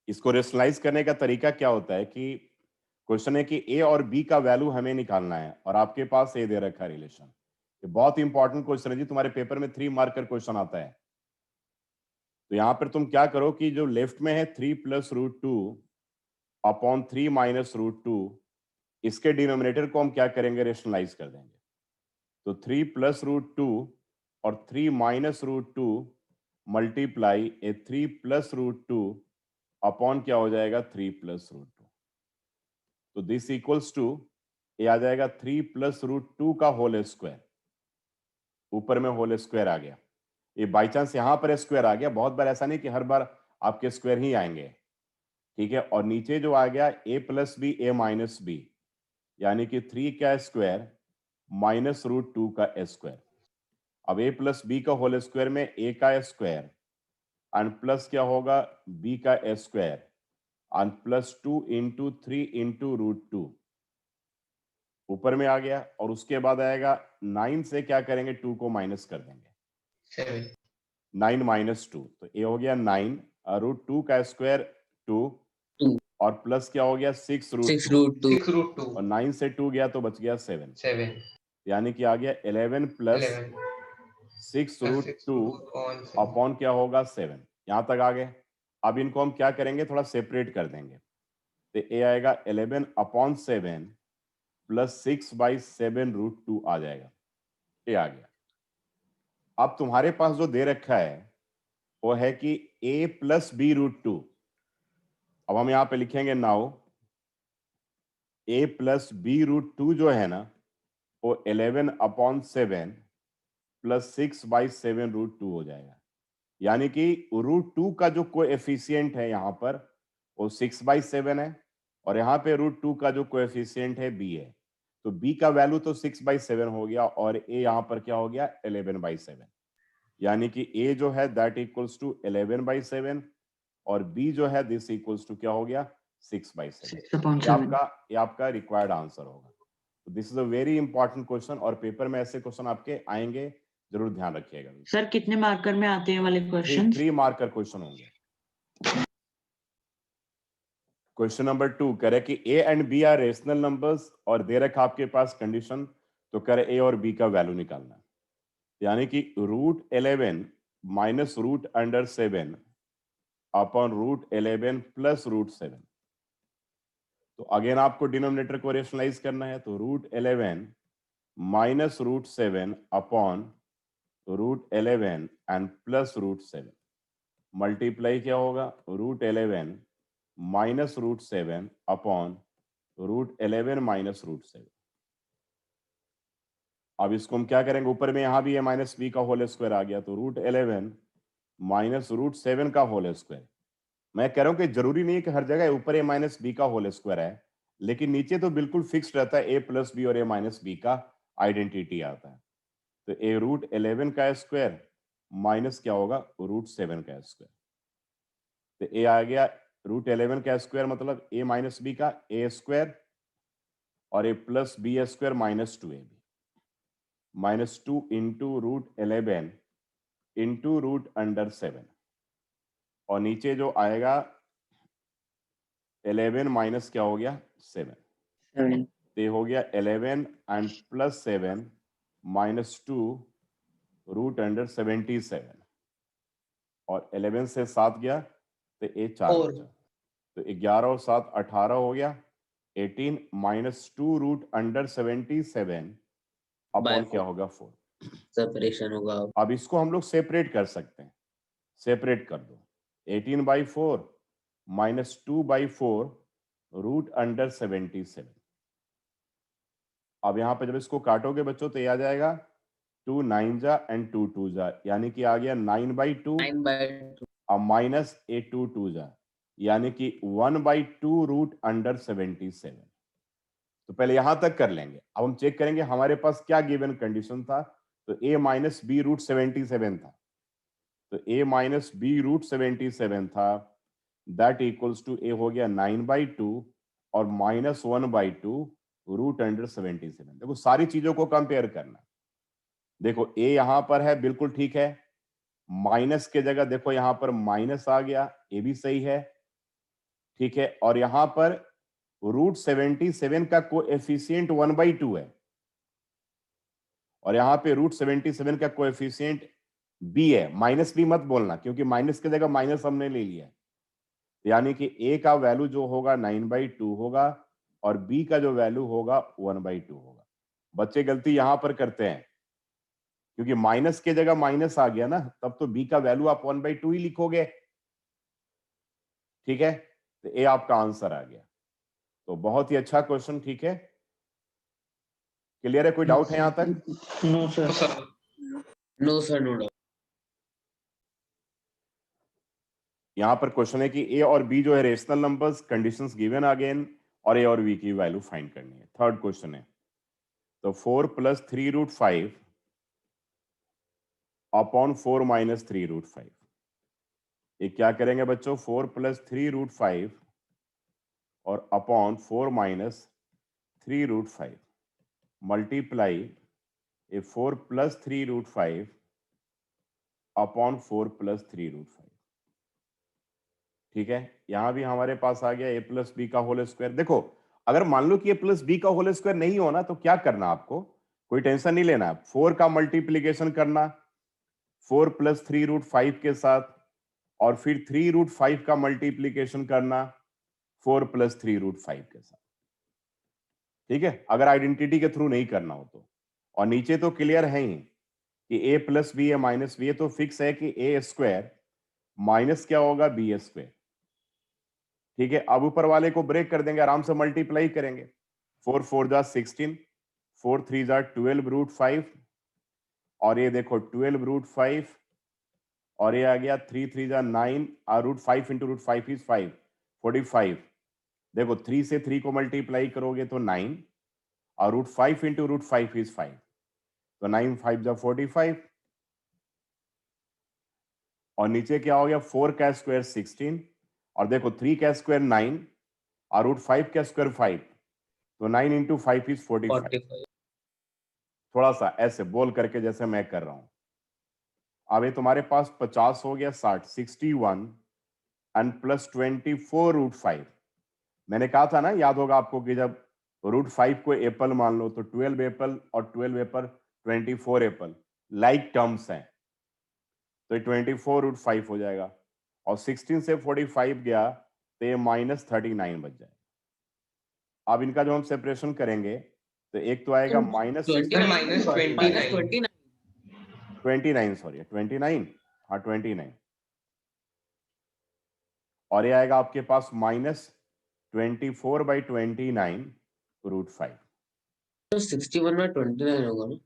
इसको रेशनलाइज करने का तरीका क्या होता है कि क्वेश्चन है कि ए और बी का वैल्यू हमें निकालना है और आपके पास ए दे रखा है रिलेशन। ये बहुत इंपॉर्टेंट क्वेश्चन है जी, तुम्हारे पेपर में 3 मार्क का क्वेश्चन आता है। तो यहां पर तुम क्या करो कि जो लेफ्ट में है 3 plus root two upon 3 minus root two, इसके डिनोमिनेटर को हम क्या करेंगे, रेशनलाइज कर देंगे। तो 3 प्लस रूट टू और 3 minus root to multiply A 3 plus root two upon क्या हो जाएगा 3 प्लस रूट टू। तो दिस इक्वल्स टू, ये आ जाएगा 3 प्लस रूट टू का होल स्क्वायर, ऊपर में होल स्क्वायर आ गया। ये बाई चांस यहां पर स्क्वायर आ गया, बहुत बार ऐसा नहीं कि हर बार आपके स्क्वायर ही आएंगे, ठीक है। और नीचे जो आ गया ए प्लस बी ए माइनस बी, यानी कि 3 का स्क्वायर माइनस रूट टू का स्क्वायर। अब ए प्लस बी का होल स्क्वायर में ए का स्क्वायर एंड प्लस क्या होगा बी का square and plus 2 into 3 into root two, ऊपर में आ गया। और उसके बाद आएगा 9 से क्या करेंगे, 2 को माइनस कर देंगे, 7 9 माइनस 2, तो ये हो गया 9 रूट टू का स्क्वायर 2 2 और प्लस क्या हो गया 6 रूट 6 टू, root 2 6 root 2 और 9 से 2 गया तो बच गया 7, 7 यानी कि आ गया 11 plus 11 6 plus root 6 two root 2 upon 7 upon क्या होगा 7। यहां तक आ गए। अब इनको हम क्या करेंगे, थोड़ा सेपरेट कर देंगे। तो ये आएगा 11 अपॉन 7 प्लस 6/7 रूट टू आ जाएगा, ये आ गया। अब तुम्हारे पास जो दे रखा है वो है कि a plus B root two. अब हम यहां पे लिखेंगे now a plus B root two जो है ना, वो 11 अपॉन 7 प्लस 6/7 रूट टू हो जाएगा। यानी कि रूट टू का जो कोएफिशिएंट है यहाँ पर वो 6/7 है और यहाँ पे रूट टू का जो कोएफिशिएंट है b है। तो b का वैल्यू तो 6/7 हो गया और a यहाँ पर क्या हो गया 11/7, यानी कि a जो है दैट इक्वल्स टू 11/7 और b जो है दिस इक्वल्स टू क्या हो गया 6/7। 6/7 ये आपका रिक्वायर्ड आंसर होगा। तो this is a very important question और पेपर में ऐसे क्वेश्चन आपके आएंगे, जरूर ध्यान रखिएगा। सर कितने मार्कर में आते हैं वाले क्वेश्चन? 3 मार्कर क्वेश्चन होंगे। क्वेश्चन नंबर 2 कह रहे कि A and B are rational numbers और दे रखा आपके पास कंडीशन, तो कह रहे ए और बी का वैल्यू निकालना, यानी कि root 11 minus root under 7 upon root 11 plus root 7। तो अगेन आपको डिनोमिनेटर को रेशनलाइज करना है, तो root 11 minus root 7 upon root 11 and plus root 7 multiply क्या होगा root 11 minus root 7 upon root 11 minus root 7। अब इसको हम क्या करेंगे, ऊपर में यहां भी है माइनस बी का होल स्क्वायर आ गया, तो रूट 11 माइनस रूट 7 का होल स्क्वायर। मैं कह रहा हूं कि जरूरी नहीं है कि हर जगह ऊपर ए माइनस बी का होल स्क्वायर है, लेकिन नीचे तो बिल्कुल फिक्स रहता है ए प्लस बी और ए माइनस बी का आइडेंटिटी आता है। तो ए रूट 11 का स्क्वायर माइनस क्या होगा रूट 7 का स्क्वायर। तो ए आ गया रूट 11 का स्क्वायर मतलब ए माइनस बी का ए स्क्वायर और a plus b square minus 2ab minus 2 into root 11 into root under 7 और नीचे जो आएगा 11 माइनस क्या हो गया 7, 7 तो ये हो गया 11 and plus 7 minus 2 root under 77 और 11 से 7 गया तो ये 4 4 बचा, तो 11 और 7 18 हो गया 18 minus 2 root under 77 by upon क्या 4 होगा 4। सेपरेशन होगा। अब इसको हम लोग सेपरेट कर सकते हैं, सेपरेट कर दो 18/4 माइनस 2/4 रूट अंडर 77। अब यहां पर जब इसको काटोगे बच्चों तो ये आ जाएगा 2 9 जा एंड 2 2 जा, यानी कि आ गया 9/2 9/2 अब माइनस ए 2 2 जा, यानी कि 1/2 रूट अंडर 77। तो पहले यहां तक कर लेंगे, अब हम चेक करेंगे हमारे पास क्या गिवन कंडीशन था। तो a माइनस बी रूट 77 था, तो a माइनस बी रूट 77 था, दैट इक्वल्स टू ए हो गया 9/2 और माइनस 1/2 रूट अंडर 77। देखो सारी चीजों को कंपेयर करना, देखो a यहां पर है बिल्कुल ठीक है, माइनस के जगह देखो यहां पर माइनस आ गया, ये भी सही है, ठीक है, और यहां पर √77 का कोएफिशिएंट 1/2 है, और यहां पे √77 का कोएफिशिएंट b है। माइनस b मत बोलना, क्योंकि माइनस की जगह माइनस हमने ले लिया है, यानी कि a का वैल्यू जो होगा 9/2 होगा और b का जो वैल्यू होगा 1/2 होगा। बच्चे गलती यहां पर करते हैं, क्योंकि माइनस की जगह माइनस आ गया ना, तब तो b का वैल्यू आप 1/2 ही लिखोगे। ठीक है, तो ए आपका आंसर आ गया। तो बहुत ही अच्छा क्वेश्चन, ठीक है, क्लियर है? कोई डाउट है यहां तक? No sir. No sir, no doubt. यहां पर क्वेश्चन है कि ए और बी जो है rational numbers, conditions given again, और ए और बी की वैल्यू फाइंड करनी है। थर्ड क्वेश्चन है, तो 4 + 3√5 अपॉन 4 - 3√5, ये क्या करेंगे बच्चों? 4 + 3√5 और अपॉन 4 - 3√5 मल्टीप्लाई ए 4 + 3√5 अपॉन 4 + 3√5। ठीक है, यहां भी हमारे पास आ गया a + b का होल स्क्वायर। देखो, अगर मान लो कि a + b का होल स्क्वायर नहीं होना तो क्या करना आपको? कोई टेंशन नहीं लेना। 4 का मल्टीप्लीकेशन करना 4 + 3√5 के साथ, और फिर 3√5 का मल्टीप्लीकेशन करना 4 + 3√5 के साथ। ठीक है, अगर आइडेंटिटी के थ्रू नहीं करना हो तो। और नीचे तो क्लियर है ही कि a + b है माइनस b, तो फिक्स है कि a² माइनस क्या होगा? b²। ठीक है, अब ऊपर वाले को ब्रेक कर देंगे, आराम से मल्टीप्लाई करेंगे। 4 × 4 = 16, 4 × 3 = 12√5, और ये देखो 12√5, और ये आ गया 3 × 3 = 9, और √5 × √5 is 5, 45। देखो 3 से 3 को मल्टीप्लाई करोगे तो 9, और √5 × √5 is 5, तो 9 × 5 = 45, और नीचे क्या हो गया? 4 का स्क्वायर 16, और देखो 3 का स्क्वायर 9, और √5 का स्क्वायर 5, तो 9 × 5 is 45। 45। थोड़ा सा ऐसे बोल करके जैसे मैं कर रहा हूं। अब ये तुम्हारे पास 50 हो गया, 60, 61 एंड प्लस 24√5। मैंने कहा था ना, याद होगा आपको, कि जब √5 को एप्पल मान लो तो 12 एप्पल और 12 एप्पल 24 एप्पल लाइक टर्म्स हैं, तो ये 24√5 हो जाएगा, और 16 से 45 गया तो ये -39 बच जाएगा। अब इनका जो हम सेपरेशन करेंगे तो एक तो आएगा -29, -29, सॉरी 29, हाँ 29, और ये आएगा आपके पास -24/29√5। तो 61/29 होगा ना?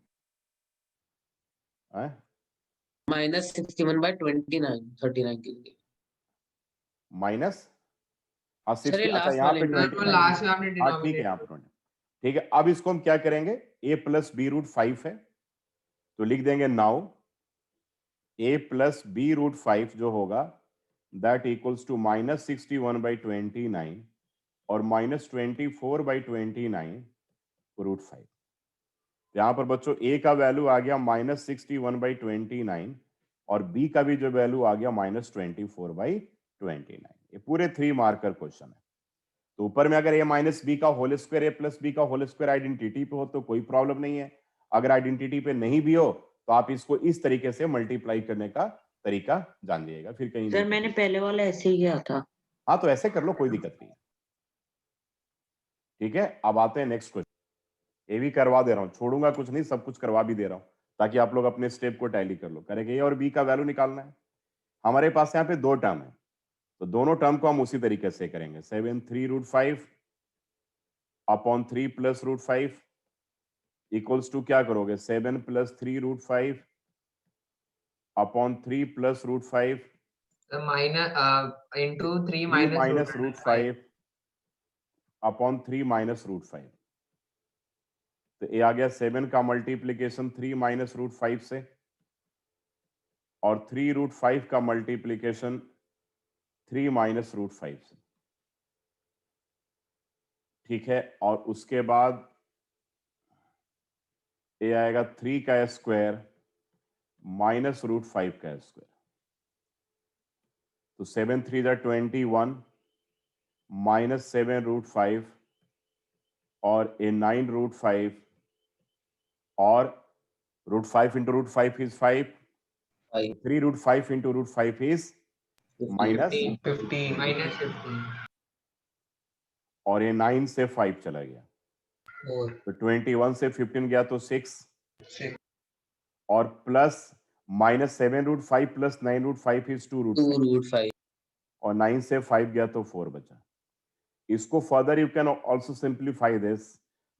-61/29, 39 के लिए। माइनस, हाँ सर, 60, ये अच्छा लास्ट यहाँ वाले पे में। 29, लास्ट में आपने हाँ ठीक है, डिनोमिनेटर। यहाँ पर 20। ठीक है, अब इसको हम क्या करेंगे? a + b√5 है, तो लिख देंगे नाउ a + b√5 जो होगा दैट इक्वल्स टू -61/29 और -24/29√5। यहां पर बच्चों a का वैल्यू आ गया -61/29, और b का भी जो वैल्यू आ गया -24/29। ये पूरे 3 मार्कर क्वेश्चन है। तो ऊपर में अगर a - b का होल स्क्वायर, a + b का होल स्क्वायर आइडेंटिटी पे हो तो कोई प्रॉब्लम नहीं है। अगर आइडेंटिटी पे नहीं भी हो तो आप इसको इस तरीके से मल्टीप्लाई करने का तरीका जान लीजिएगा, फिर कहीं सर, मैंने पहले वाला ऐसे ही किया था। हाँ, तो ऐसे कर लो, कोई दिक्कत नहीं है। ठीक है, अब आते हैं नेक्स्ट क्वेश्चन। ये भी करवा दे रहा हूं, छोड़ूंगा कुछ नहीं, सब कुछ करवा भी दे रहा हूं, ताकि आप लोग अपने स्टेप को टैली कर लो। करेंगे ए और बी का वैल्यू निकालना है। हमारे पास यहाँ पे 2 टर्म है, तो दोनों टर्म को हम उसी तरीके से करेंगे। 7 3√5 अपॉन 3 + √5 इक्वल्स टू क्या करोगे? 7 + 3√5 अपॉन 3 + √5 इंटू 3 3 माइनस -√5 अपॉन 3 -√5। तो ये आ गया 7 का मल्टीप्लीकेशन 3 -√5 से, और 3√5 का मल्टीप्लीकेशन 3 -√5 से। ठीक है, और उसके बाद ये आएगा 3 का स्क्वायर -√5 का स्क्वायर। तो 7 × 3 = 21, -7√5 और a 9√5 और √5 into √5 is 5. 5. 3√5 into √5 is 15. minus 15 -15. और ये 9 से 5 चला गया 4. तो 21 से 15 गया तो 6 6 और प्लस -7√5 प्लस 9√5 is 2√5 2√5. और 9 से 5 गया तो 4 बचा। इसको further you can also simplify this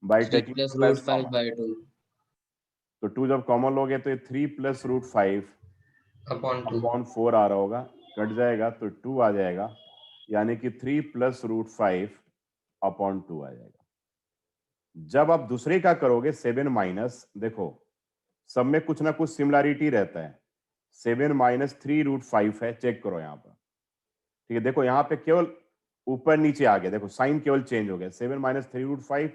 by 3 taking plus √5 by 2. तो 2 जब कॉमन लोगे तो ये 3 प्लस √5 अपॉन 2 अपॉन 4 आ रहा होगा, कट जाएगा तो 2 आ जाएगा, यानी कि 3 प्लस √5 अपॉन 2 आ जाएगा। जब आप दूसरे का करोगे 7 माइनस, देखो सब में कुछ ना कुछ सिमिलैरिटी रहता है। 7 माइनस 3√5 है, चेक करो यहाँ पर, ठीक है। देखो यहाँ पे केवल ऊपर नीचे आ गया, देखो साइन केवल चेंज हो गया। 7 माइनस 3√5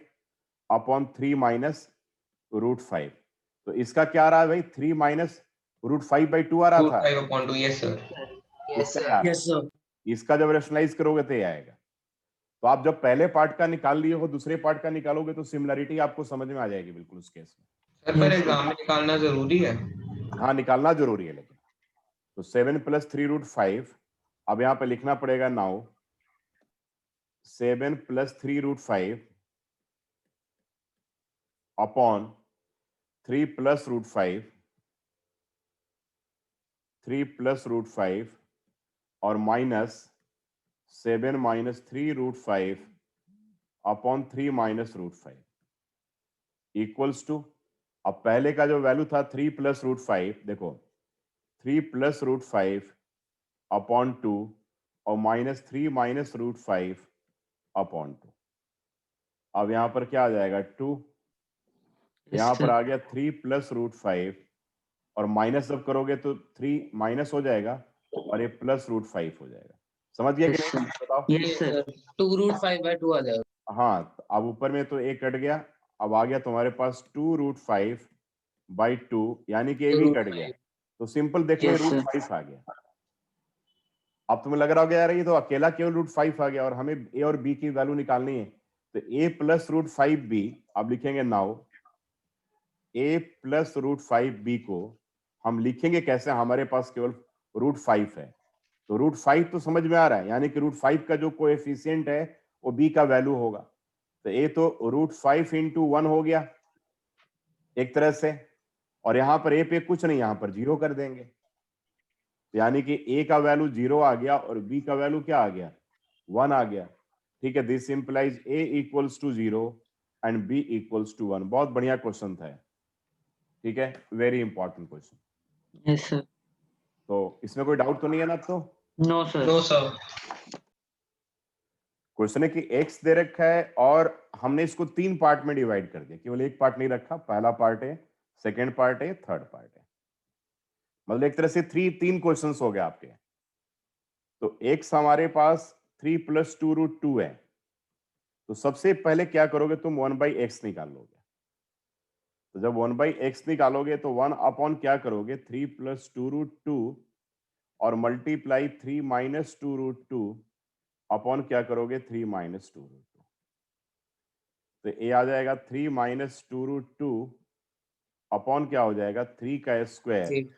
अपॉन 3 माइनस √5, तो इसका क्या आ रहा है भाई? 3 माइनस √5 by 2 आ रहा था। 5 अपॉन 2 यस सर इसका क्या आ रहा है? Yes, sir. इसका जब रेशनलाइज करोगे तो ये आएगा। तो आप जब पहले पार्ट का निकाल लिए हो, दूसरे पार्ट का निकालोगे तो सिमिलरिटी आपको समझ में आ जाएगी बिल्कुल उस केस में। सर पर एग्जाम में निकालना जरूरी है। हाँ, निकालना जरूरी है लेकिन। तो 7 प्लस 3√5, अब यहाँ पे लिखना पड़ेगा now 7 plus 3√5 upon 3 plus √5, 3 plus √5 और minus 7 minus 3√5 upon 3 minus √5 equals to, अब पहले का जो वैल्यू था 3 प्लस √5, देखो 3 प्लस √5 अपॉन 2 और माइनस 3 माइनस √5 अपॉन 2। अब यहां पर क्या आ जाएगा? 2। यहां पर आ गया 3 प्लस √5 और माइनस जब करोगे तो 3 माइनस हो जाएगा और ये प्लस √5 हो जाएगा। समझ गया कि नहीं? बताओ। Yes, sir. 2√5 by 2 आ जाएगा। हाँ, तो अब ऊपर में तो एक कट गया, अब आ गया तुम्हारे पास 2√5 by 2, यानी कि ये भी कट गया। तो सिंपल देखो ये Yes, sir. √5 आ गया। अब तुम्हें लग रहा होगा यार ये तो अकेला केवल √5 आ गया और हमें ए और बी की वैल्यू निकालनी है। तो a प्लस √5b, अब लिखेंगे नाउ a प्लस √5b को हम लिखेंगे कैसे? हमारे पास केवल √5 है, तो √5 तो समझ में आ रहा है, यानी कि √5 का जो कोएफिशिएंट है वो b का वैल्यू होगा। तो a तो √5 into 1 हो गया एक तरह से, और यहां पर a पे कुछ नहीं, यहां पर 0 कर देंगे, यानी कि a का वैल्यू 0 आ गया और b का वैल्यू क्या आ गया? 1 आ गया। ठीक है, this implies a equals to 0 and b equals to 1। बहुत बढ़िया क्वेश्चन था, ठीक है, very important question. Yes, sir. तो इसमें कोई डाउट तो नहीं है ना? तो No, sir. No sir question है कि x दे रखा है और हमने इसको 3 पार्ट में डिवाइड कर दिया, केवल एक पार्ट नहीं रखा। पहला पार्ट है, सेकेंड पार्ट है, थर्ड पार्ट है, मतलब एक तरह से 3 क्वेश्चंस हो गए आपके। तो x हमारे पास 3 प्लस 2√2 है, तो सबसे पहले क्या करोगे तुम? 1/x निकाल लोगे। तो जब 1/x निकालोगे तो 1 अपॉन क्या करोगे? 3 प्लस 2√2 और मल्टीप्लाई 3 माइनस 2√2 अपॉन क्या करोगे? 3 माइनस 2√2। तो ये आ जाएगा 3 माइनस 2√2 अपॉन क्या हो जाएगा? 3 का स्क्वायर 8.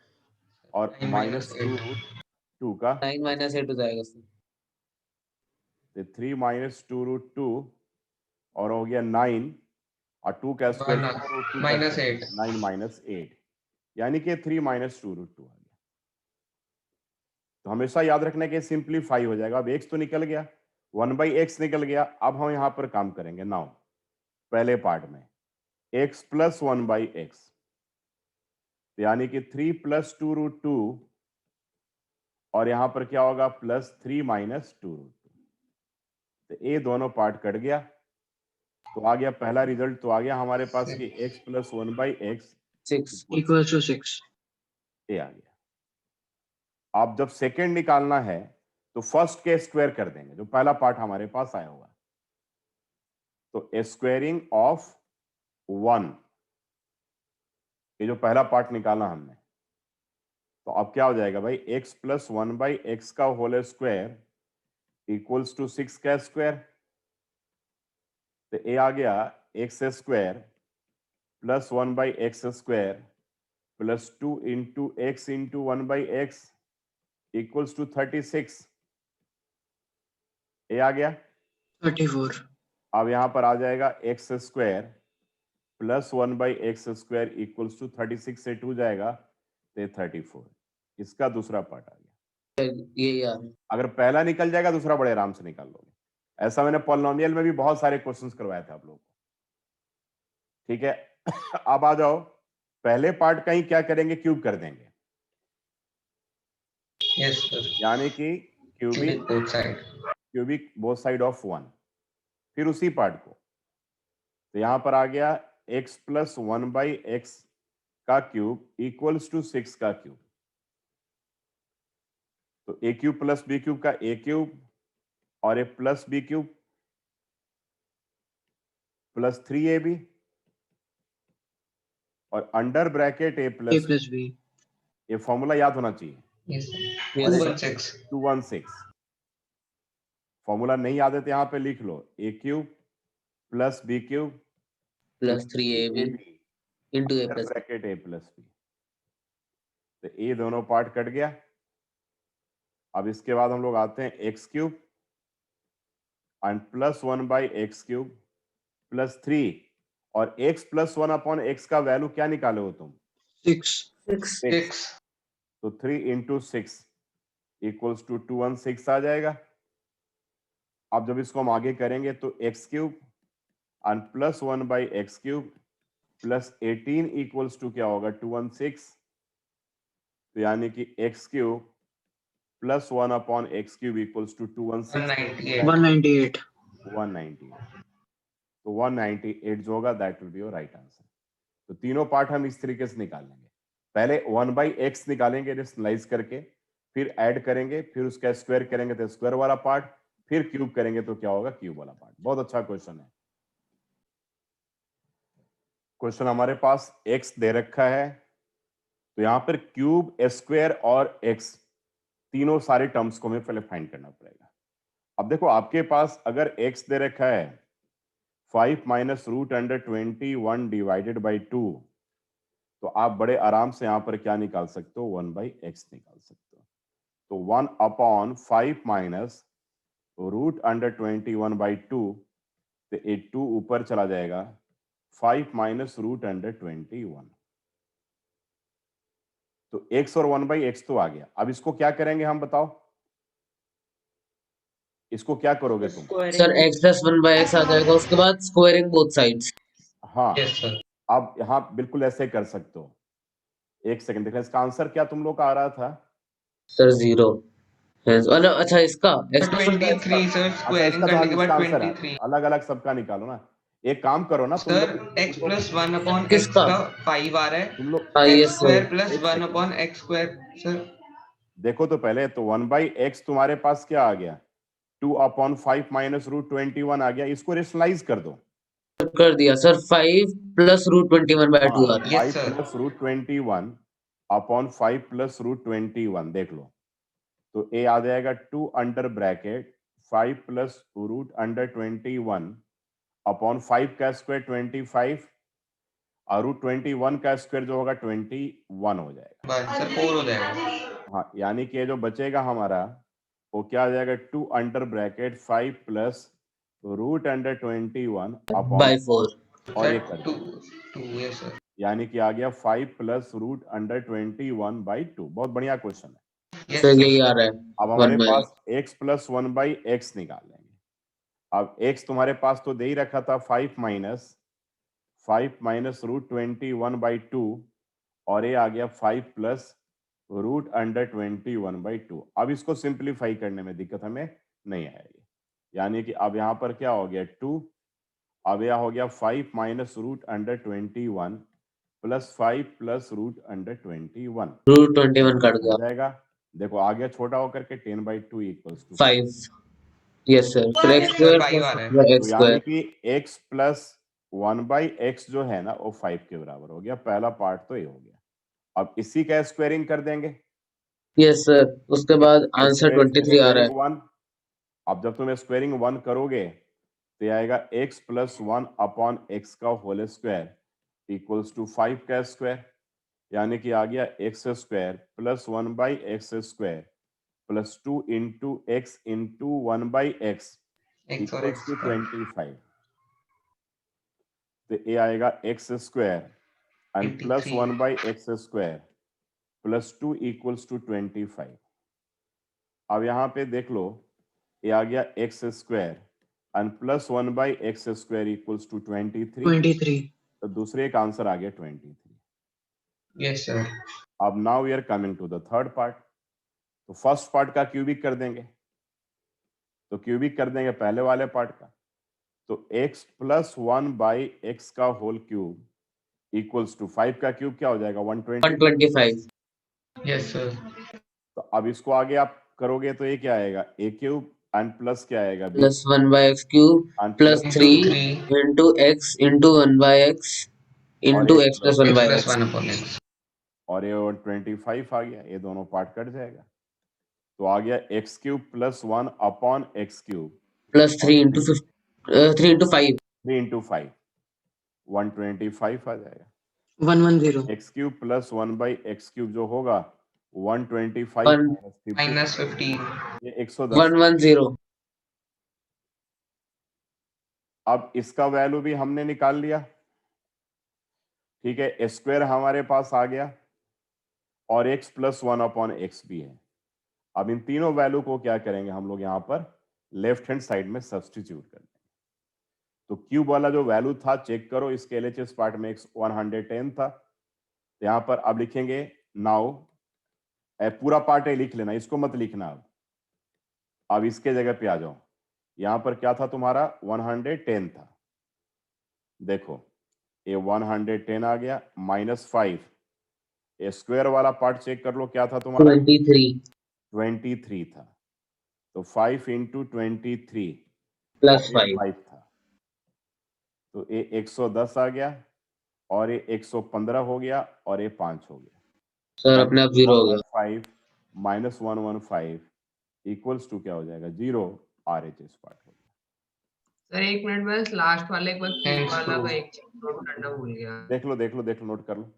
और 9 माइनस minus 8 2 का, 9 minus 8 हो जाएगा, sir. तो 3 माइनस 2√2 और हो गया 9 और 2 का स्क्वायर 4 और 2 का माइनस 8 9 माइनस 8, यानी कि 3 माइनस 2√2 आ गया। तो हमेशा याद रखना कि सिंप्लीफाई हो जाएगा। अब x तो निकल गया, 1/x निकल गया। अब हम यहां पर काम करेंगे नाउ पहले पार्ट में x प्लस 1/x, यानी कि 3 प्लस 2√2 और यहां पर क्या होगा? Plus 3 minus 2√2। तो ये दोनों पार्ट कट गया, तो आ गया पहला रिजल्ट, तो आ गया हमारे पास कि x plus 1/x 6. equals to 6 ये आ गया। आप जब सेकेंड निकालना है तो फर्स्ट के स्क्वायर कर देंगे, जो पहला पार्ट हमारे पास आया हुआ। तो स्क्वायरिंग ऑफ 1, ये जो पहला पार्ट निकाला हमने, तो अब क्या हो जाएगा भाई? x प्लस 1/x का होल स्क्वायर इक्वल्स टू 6 का स्क्वायर, तो ए आ गया x square plus 1 by x square plus 2 into x into 1 by x equals to 36। A आ गया। 34। अब यहां पर आ जाएगा x square plus 1 by x square equals to 36 से 2 जाएगा तो 34। इसका दूसरा पार्ट आ गया। ये यार अगर पहला निकल जाएगा दूसरा बड़े आराम से निकाल लोगे। ऐसा मैंने पॉलिनोमियल में भी बहुत सारे क्वेश्चंस करवाए थे आप लोगों को। ठीक है। अब आ जाओ, पहले पार्ट का ही क्या करेंगे, क्यूब कर देंगे। Yes sir. यानी कि cubic both side. Cubic both side of 1। फिर उसी पार्ट को, तो यहां पर आ गया x प्लस 1 बाई एक्स का क्यूब इक्वल्स टू 6 का क्यूब। तो a cube plus b cube का ए क्यूब और a plus b cube plus 3ab और under bracket a plus b. ये फॉर्मूला याद होना चाहिए। Yes Yes, sir. sir. 216। 216 formula नहीं याद है तो यहां पे लिख लो a cube plus b cube plus 3ab into a plus bracket a plus B. तो ए दोनों पार्ट कट गया। अब इसके बाद हम लोग आते हैं x cube and plus 1 by x cube plus 3 और एक्स प्लस 1 अपॉन एक्स का वैल्यू क्या निकाले हो तुम? 6। 6। तो 3 इंटू 6 इक्वल्स टू 216 आ जाएगा। अब जब इसको हम आगे करेंगे तो x cube and plus 1 by x cube plus 18 equals to क्या होगा? 216। तो यानी कि x cube plus 1 upon x cube equals to 216 198। 198। तो 198 जो होगा that will be your right answer. तो तीनों पार्ट हम इस तरीके से निकाल लेंगे। पहले 1 बाई एक्स निकालेंगे रेशनलाइज करके, फिर ऐड करेंगे, फिर उसका स्क्वायर करेंगे तो स्क्वायर वाला पार्ट, फिर क्यूब करेंगे तो क्या होगा? क्यूब वाला पार्ट। बहुत अच्छा क्वेश्चन है। क्वेश्चन हमारे पास x दे रखा है, तो यहां पर क्यूब, स्क्वायर और x तीनों सारे टर्म्स को हमें पहले फाइंड करना पड़ेगा। अब देखो आपके पास अगर x दे रखा है 5 minus root under 21 divided by 2, तो आप बड़े आराम से यहां पर क्या निकाल सकते हो? 1 बाई एक्स निकाल सकते हो। तो 1 upon 5 minus root under 21 by 2, तो ये 2 ऊपर चला जाएगा, 5 माइनस रूट अंडर 21। तो x और 1 बाई एक्स तो आ गया। अब इसको क्या करेंगे हम बताओ? इसको क्या करोगे तुम? Sir x plus 1 by x आ जाएगा, उसके बाद स्क्वायरिंग बोथ साइड्स। हाँ, यस सर। आप यहाँ बिल्कुल ऐसे कर सकते हो। एक सेकंड देखना, इसका आंसर क्या तुम लोग का आ रहा था? सर 0 है। अच्छा इसका x प्लस 1 बाई एक्स का 23 सर। अच्छा, स्क्वायरिंग इसका तो करने के बाद इसका आंसर है। 23। अलग अलग सबका निकालो ना। एक काम करो ना तुम सर लोग, x प्लस 1 अपॉन x किसका? का 5 आ रहा है। तुम लोग हाँ x yes square sir. Plus एक 1 second upon x square sir. देखो तो पहले तो 1 बाई एक्स तुम्हारे पास क्या आ गया? 2 अपॉन 5 माइनस रूट 21 आ गया। इसको रेशनलाइज कर दो। कर दिया सर। 5 प्लस रूट 21 बाई 2 हाँ, आ रहा है। Yes 5 sir. Plus root 21 upon 5 plus root 21 देख लो। तो ए आ जाएगा 2 under bracket 5 plus root under 21 upon 5 का स्क्वायर 25 और रूट 21 का स्क्वायर जो होगा 21 हो जाएगा। बस सर 4 हो जाएगा। हाँ, यानी कि ये जो बचेगा हमारा वो क्या आ जाएगा? 2 under bracket 5 plus root under 21 upon by 4। और ये सर कर 2 दिया, 2 यस सर। यानी कि आ गया 5 प्लस रूट अंडर 21 बाई 2। बहुत बढ़िया क्वेश्चन है। Yes sir sir. यही आ रहा है अब 1 हमारे by pass x plus 1 by x निकाल लेंगे। अब x तुम्हारे पास तो दे ही रखा था 5 माइनस रूट 21 बाई 2 और ये आ गया 5 प्लस रूट अंडर 21 बाई 2। अब इसको सिंप्लीफाई करने में दिक्कत हमें नहीं आएगी। यानी कि अब यहाँ पर क्या हो गया 2, अब यह हो गया 5 minus root under 21 plus 5 plus root under 21 root 21 cut हो गया। जाएगा। देखो आ गया छोटा होकर के 10 by 2 equals to 5 yes sir. फिर x सर स्क्वायर 5 प्लस आ रहा है। 1 बाई तो एक्स यानी स्क्वायर। कि x प्लस 1 बाई एक्स जो है ना वो 5 के बराबर हो गया। पहला पार्ट तो ये हो गया। अब इसी का स्क्वायरिंग कर देंगे। Yes sir. उसके बाद आंसर स्क्वायर 23 आ रहा है। 21 अब जब तुम स्क्वायरिंग 1 करोगे तो ये आएगा x प्लस 1 अपॉन एक्स का होल स्क्वायर इक्वल्स टू 5 का स्क्वायर, यानी कि आ गया x square plus 1 by x square plus 2 into x into 1 by x x और इक्वल्स x टू का 25। तो ये आएगा x square and plus 23 1 by x square plus 2 equals to 25। अब यहाँ पे देख लो, ये आ गया x square and plus 1 by x square equals to 23। तो दूसरे का आंसर आ गया 23। Yes sir. अब now we are coming to the third part. तो फर्स्ट पार्ट का क्यूबिक कर देंगे, तो क्यूबिक कर देंगे पहले वाले पार्ट का। तो x प्लस 1 बाई एक्स का होल क्यूब इक्वल्स टू 5 का क्यूब क्या हो जाएगा 120। 125 यस सर। तो अब इसको आगे आप करोगे तो ये क्या आएगा a क्यूब एंड प्लस क्या आएगा b plus 1 by x cube and plus plus into 3 3 into x into 1 by x और into x x plus 1 x by plus x 1 upon x। और ये 25 आ गया, ये दोनों पार्ट कट जाएगा। तो आ गया x cube plus 1 upon x cube plus और 3 इंटू 3 इंटू 5 3 इंटू 5 125 आ जाएगा। 110 x cube plus 1 by x cube जो होगा 125 1 माइनस 50, माइनस 15। ये 110। 110 अब इसका वैल्यू भी हमने निकाल लिया, ठीक है। स्क्वायर हमारे पास आ गया और x प्लस 1 अपॉन एक्स भी है। अब इन तीनों वैल्यू को क्या करेंगे हम लोग यहाँ पर लेफ्ट हैंड साइड में सब्सटीट्यूट कर देंगे। तो क्यूब वाला जो वैल्यू था चेक करो, इसके LHS पार्ट में 110 था। तो यहाँ पर अब लिखेंगे नाउ, पूरा पार्ट है लिख लेना, इसको मत लिखना। अब इसके जगह पे आ जाओ, यहाँ पर क्या था तुम्हारा 110 था। देखो ये 110 आ गया माइनस 5, ये स्क्वायर वाला पार्ट चेक कर लो क्या था तुम्हारा 23 23 था। तो 5 इंटू 23 प्लस और ये 5 5 था, तो ये 110 आ गया और ये 115 हो गया और ये 5 हो गया। सर अपने आप 0 हो गया। 115 माइनस 115 इक्वल्स टू क्या हो जाएगा 0, RHS पार्ट हो गया। सर एक मिनट बस लास्ट वाले एक बार क्यूब Hence वाला का proof। एक चीज नोट करना भूल गया। देख लो देख लो देख लो, नोट कर लो।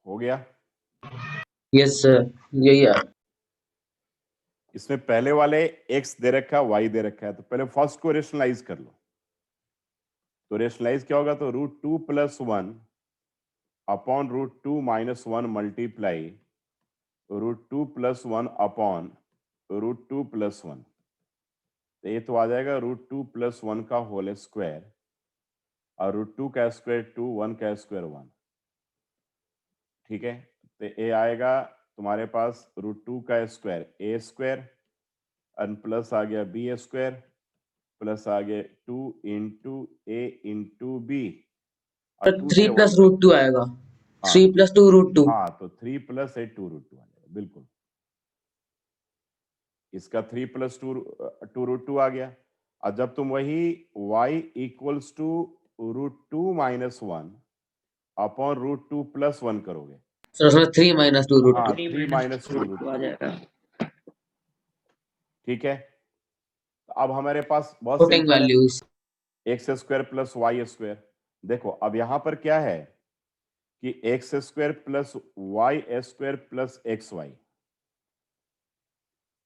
हो गया। यस सर यही है। इसमें पहले वाले x दे रखा है, y दे रखा है, तो पहले फर्स्ट को रेशनलाइज कर लो। तो रेशनलाइज क्या होगा, तो √2 plus 1 upon √2 minus 1 multiply √2 plus 1 upon √2 plus 1। तो ये तो आ जाएगा √2 प्लस 1 का होल स्क्वायर और √2 का स्क्वायर 2, 1 का स्क्वायर 1, ठीक है। तो ये आएगा तुम्हारे पास √2 का स्क्वायर a स्क्वायर और प्लस आ गया b स्क्वायर प्लस आ गया 2 इंटू a इंटू बी और 2 3 से 1 प्लस रूट 2 आएगा। हाँ 3 प्लस 2 रूट 2 हाँ, तो 3 प्लस 8 2 √2 आ जाएगा, बिल्कुल। इसका 3 प्लस 2 √2 आ गया। और जब तुम वही y equals to √2 minus 1 upon √2 plus 1 करोगे, सर उसमें 3 माइनस 2 रूट हाँ 2 3 माइनस 2 √2 आ जाएगा। ठीक है। तो अब हमारे पास बहुत पुटिंग सिंपल है, values x square plus y square. देखो अब यहां पर क्या है कि x square plus y square plus x y,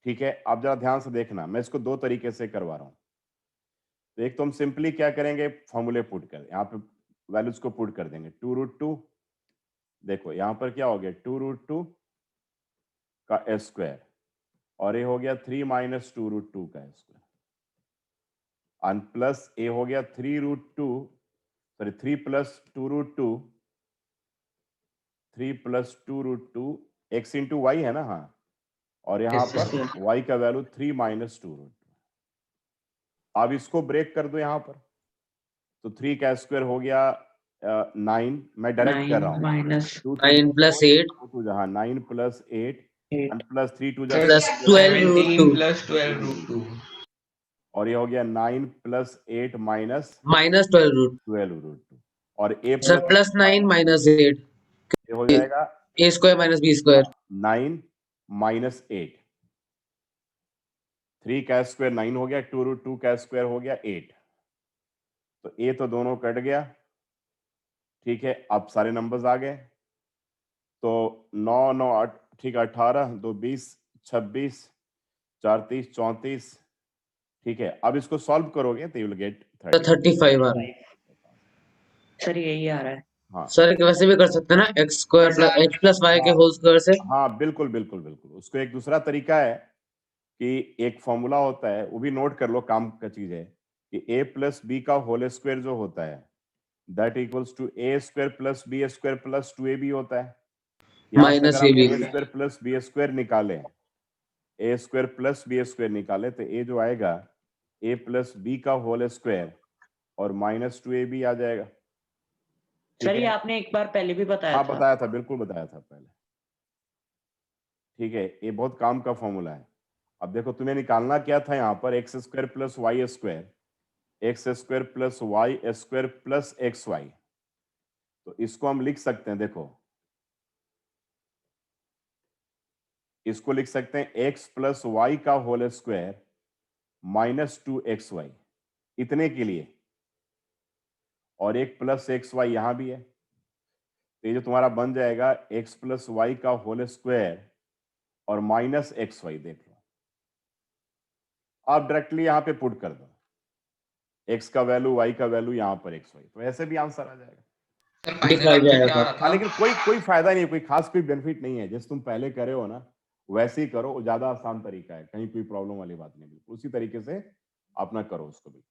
ठीक है। अब जरा ध्यान से देखना, मैं इसको दो तरीके से करवा रहा हूं। तो एक तो हम सिंपली क्या करेंगे, फॉर्मूले पुट कर, यहाँ पे वैल्यूज को पुट कर देंगे 2√2। देखो यहां पर क्या हो गया 2√2 का स्क्वायर और ये हो गया 3 माइनस 2√2 का स्क्वायर और प्लस ए हो गया 3√2, sorry 3 plus 2√2, 3 plus 2√2 x into y है ना, हाँ। और यहाँ Yes, पर sir। y का वैल्यू 3 माइनस 2√2। अब इसको ब्रेक कर दो यहाँ पर, तो 3 का स्क्वायर हो गया 9, मैं डायरेक्ट कर रहा हूँ, माइनस 9 प्लस 8 जहाँ 9 plus 8 8 and plus 3 2 sir plus 12 root 2 17 plus 12 root 2। और ये हो गया 9 प्लस 8 माइनस माइनस 12 रूट 12 √2 और a sir plus plus 9 minus 8 ये हो जाएगा a square minus b square 9 minus 8, 3 का स्क्वायर 9 हो गया, 2 रूट 2 का स्क्वायर हो गया 8, तो ए तो दोनों कट गया, ठीक है। अब सारे नंबर्स आ गए, तो 9 9 8 ठीक है, 18 2 20 26 4 30 34, ठीक है। अब इसको सॉल्व करोगे तो यू विल गेट 35 आ रहा है सर यही आ रहा है। हाँ सर वैसे भी कर सकते हैं ना x square plus x plus y के होल स्क्वायर से। हाँ बिल्कुल बिल्कुल बिल्कुल। उसको एक दूसरा तरीका है कि एक फॉर्मूला होता है, वो भी नोट कर लो, काम का चीज है, कि a प्लस बी का होल स्क्वायर जो होता है that equals to a square plus b square plus 2ab होता है। यहाँ से माइनस अगर हम ab a square plus b square निकालें, a square plus b square निकाले तो a जो आएगा a प्लस बी का होल स्क्वायर और माइनस 2ab आ जाएगा। सर ये आपने एक बार पहले भी बताया हाँ था। बताया था, बिल्कुल बताया था पहले, ठीक है। ये बहुत काम का फॉर्मूला है। अब देखो तुम्हें निकालना क्या था, यहाँ पर x square plus y square, x square plus y square plus x y, तो इसको हम लिख सकते हैं, देखो इसको लिख सकते हैं एक्स प्लस वाई का होल स्क्वायर माइनस 2xy इतने के लिए, और एक प्लस एक्स वाई यहां भी है, तो ये जो तुम्हारा बन जाएगा एक्स प्लस वाई का होल स्क्वायर और माइनस एक्स वाई। देख लो, आप डायरेक्टली यहां पे पुट कर दो x का वैल्यू, y का वैल्यू, यहाँ पर x y, तो ऐसे भी आंसर आ जाएगा। सर फाइनल आंसर क्या आ रहा हाँ, था? लेकिन कोई फायदा नहीं है, कोई खास कोई बेनिफिट नहीं है। जैसे तुम पहले करे हो ना वैसे ही करो, वो ज्यादा आसान तरीका है, कहीं कोई प्रॉब्लम वाली बात नहीं, बिल्कुल उसी तरीके से अपना करो उसको बिल्कुल।